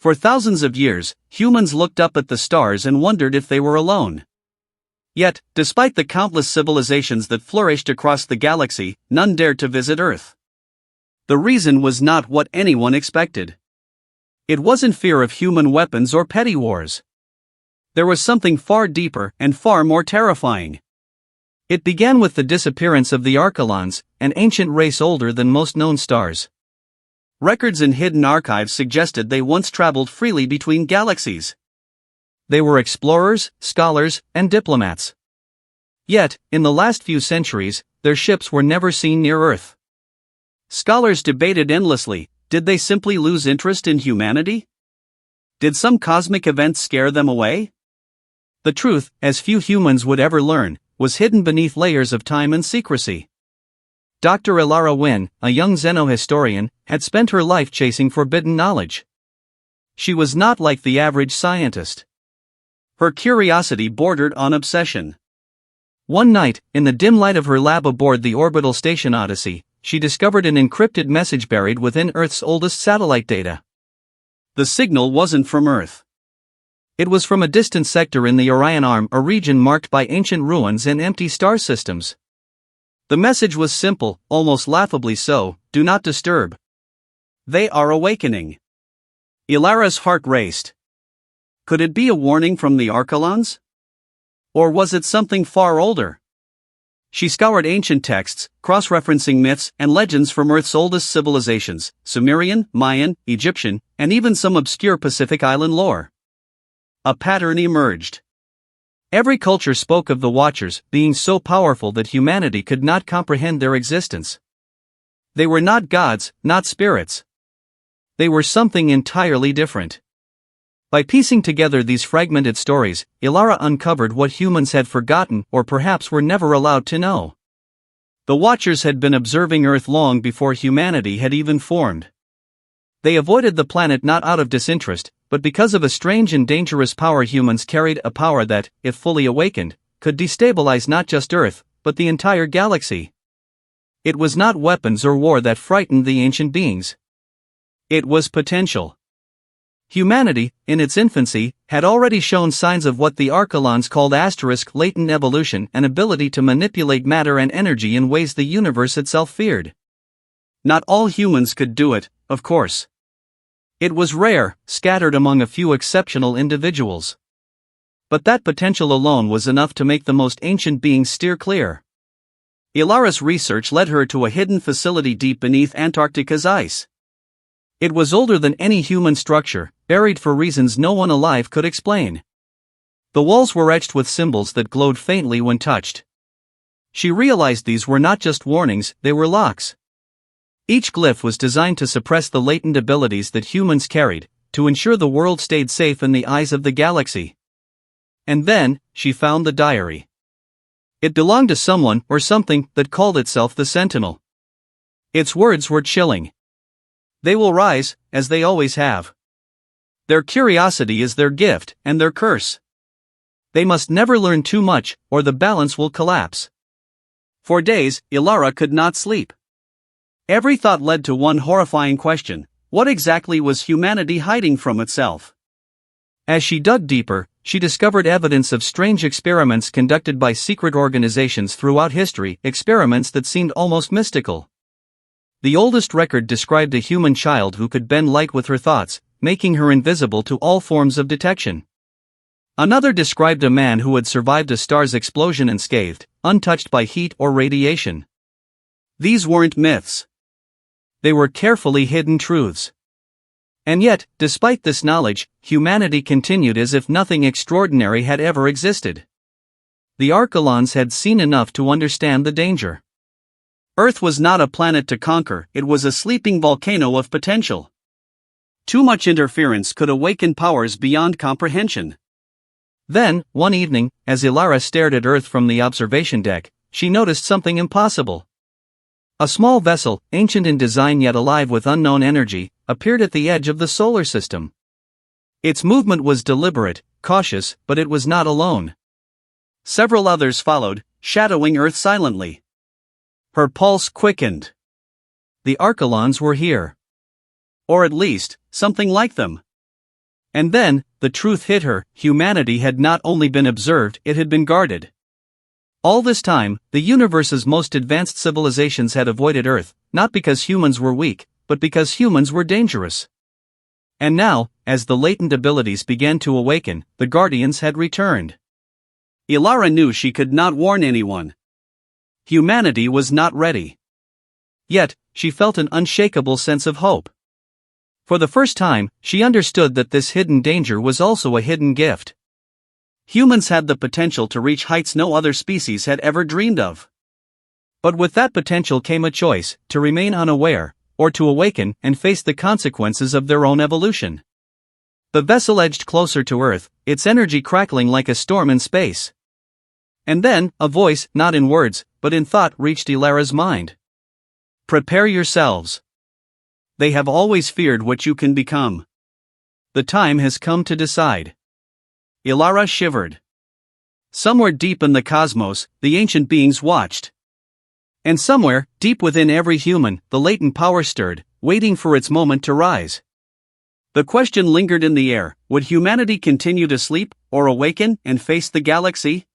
For thousands of years, humans looked up at the stars and wondered if they were alone. Yet, despite the countless civilizations that flourished across the galaxy, none dared to visit Earth. The reason was not what anyone expected. It wasn't fear of human weapons or petty wars. There was something far deeper and far more terrifying. It began with the disappearance of the Archelons, an ancient race older than most known stars. Records in hidden archives suggested they once traveled freely between galaxies. They were explorers, scholars, and diplomats. Yet, in the last few centuries, their ships were never seen near Earth. Scholars debated endlessly: did they simply lose interest in humanity? Did some cosmic event scare them away? The truth, as few humans would ever learn, was hidden beneath layers of time and secrecy. Dr. Ilara Wynne, a young xenohistorian, had spent her life chasing forbidden knowledge. She was not like the average scientist. Her curiosity bordered on obsession. One night, in the dim light of her lab aboard the orbital station Odyssey, she discovered an encrypted message buried within Earth's oldest satellite data. The signal wasn't from Earth. It was from a distant sector in the Orion Arm, a region marked by ancient ruins and empty star systems. The message was simple, almost laughably so: do not disturb. They are awakening. Ilara's heart raced. Could it be a warning from the Archelons? Or was it something far older? She scoured ancient texts, cross-referencing myths and legends from Earth's oldest civilizations: Sumerian, Mayan, Egyptian, and even some obscure Pacific Island lore. A pattern emerged. Every culture spoke of the Watchers being so powerful that humanity could not comprehend their existence. They were not gods, not spirits. They were something entirely different. By piecing together these fragmented stories, Ilara uncovered what humans had forgotten or perhaps were never allowed to know. The Watchers had been observing Earth long before humanity had even formed. They avoided the planet not out of disinterest, but because of a strange and dangerous power humans carried, a power that, if fully awakened, could destabilize not just Earth, but the entire galaxy. It was not weapons or war that frightened the ancient beings. It was potential. Humanity, in its infancy, had already shown signs of what the Archelons called latent evolution, an ability to manipulate matter and energy in ways the universe itself feared. Not all humans could do it, of course. It was rare, scattered among a few exceptional individuals. But that potential alone was enough to make the most ancient beings steer clear. Ilara's research led her to a hidden facility deep beneath Antarctica's ice. It was older than any human structure, buried for reasons no one alive could explain. The walls were etched with symbols that glowed faintly when touched. She realized these were not just warnings, they were locks. Each glyph was designed to suppress the latent abilities that humans carried, to ensure the world stayed safe in the eyes of the galaxy. And then, she found the diary. It belonged to someone or something that called itself the Sentinel. Its words were chilling. They will rise, as they always have. Their curiosity is their gift, and their curse. They must never learn too much, or the balance will collapse. For days, Ilara could not sleep. Every thought led to one horrifying question: what exactly was humanity hiding from itself? As she dug deeper, she discovered evidence of strange experiments conducted by secret organizations throughout history, experiments that seemed almost mystical. The oldest record described a human child who could bend light with her thoughts, making her invisible to all forms of detection. Another described a man who had survived a star's explosion unscathed, untouched by heat or radiation. These weren't myths. They were carefully hidden truths. And yet, despite this knowledge, humanity continued as if nothing extraordinary had ever existed. The Archelons had seen enough to understand the danger. Earth was not a planet to conquer, it was a sleeping volcano of potential. Too much interference could awaken powers beyond comprehension. Then, one evening, as Ilara stared at Earth from the observation deck, she noticed something impossible. A small vessel, ancient in design yet alive with unknown energy, appeared at the edge of the solar system. Its movement was deliberate, cautious, but it was not alone. Several others followed, shadowing Earth silently. Her pulse quickened. The Archelons were here. Or at least, something like them. And then, the truth hit her: humanity had not only been observed, it had been guarded. All this time, the universe's most advanced civilizations had avoided Earth, not because humans were weak, but because humans were dangerous. And now, as the latent abilities began to awaken, the Guardians had returned. Ilara knew she could not warn anyone. Humanity was not ready. Yet, she felt an unshakable sense of hope. For the first time, she understood that this hidden danger was also a hidden gift. Humans had the potential to reach heights no other species had ever dreamed of. But with that potential came a choice: to remain unaware, or to awaken and face the consequences of their own evolution. The vessel edged closer to Earth, its energy crackling like a storm in space. And then, a voice, not in words, but in thought, reached Ilara's mind. Prepare yourselves. They have always feared what you can become. The time has come to decide. Ilara shivered. Somewhere deep in the cosmos, the ancient beings watched. And somewhere, deep within every human, the latent power stirred, waiting for its moment to rise. The question lingered in the air: would humanity continue to sleep, or awaken and face the galaxy?